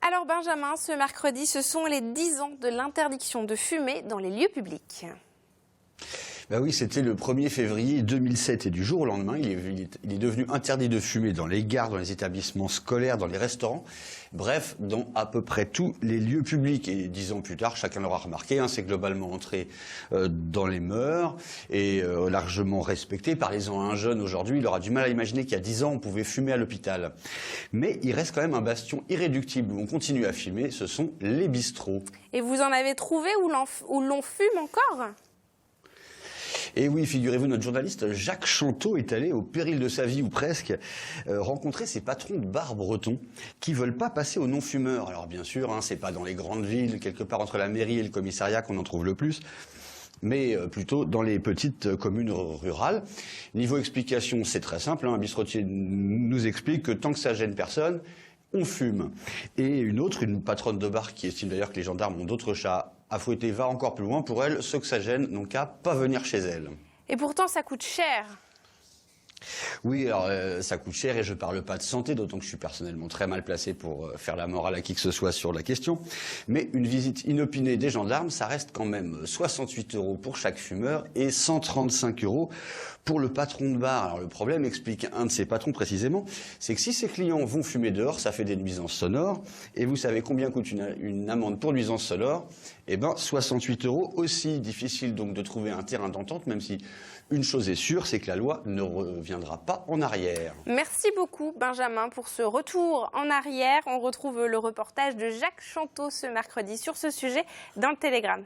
Alors Benjamin, ce mercredi, ce sont les 10 ans de l'interdiction de fumer dans les lieux publics. Ben oui, c'était le 1er février 2007 et du jour au lendemain, il est devenu interdit de fumer dans les gares, dans les établissements scolaires, dans les restaurants, bref, dans à peu près tous les lieux publics. Et 10 ans plus tard, chacun l'aura remarqué, c'est globalement entré dans les mœurs et largement respecté. Parlez-en à un jeune aujourd'hui, il aura du mal à imaginer qu'il y a 10 ans, on pouvait fumer à l'hôpital. Mais il reste quand même un bastion irréductible où on continue à fumer, ce sont les bistrots. Et vous en avez trouvé où l'on fume encore ? Et oui, figurez-vous, notre journaliste Jacques Chanteau est allé, au péril de sa vie ou presque, rencontrer ces patrons de bars bretons qui veulent pas passer aux non-fumeurs. Alors bien sûr, c'est pas dans les grandes villes, quelque part entre la mairie et le commissariat qu'on en trouve le plus, mais plutôt dans les petites communes rurales. Niveau explication, c'est très simple, un bistrotier nous explique que tant que ça gêne personne, on fume. Et une patronne de bar qui estime d'ailleurs que les gendarmes ont d'autres chats à fouetter, va encore plus loin. Pour elle, ceux que ça gêne n'ont qu'à pas venir chez elle. Et pourtant, ça coûte cher. Oui, alors ça coûte cher et je parle pas de santé, d'autant que je suis personnellement très mal placé pour faire la morale à qui que ce soit sur la question. Mais une visite inopinée des gendarmes, ça reste quand même 68 € pour chaque fumeur et 135 € pour le patron de bar. Alors le problème, explique un de ses patrons précisément, c'est que si ses clients vont fumer dehors, ça fait des nuisances sonores. Et vous savez combien coûte une amende pour nuisance sonore? Eh ben 68 € aussi. Difficile donc de trouver un terrain d'entente, même si une chose est sûre, c'est que la loi ne reviendra pas en arrière. Merci beaucoup Benjamin pour ce retour en arrière. On retrouve le reportage de Jacques Chanteau ce mercredi sur ce sujet dans le Télégramme.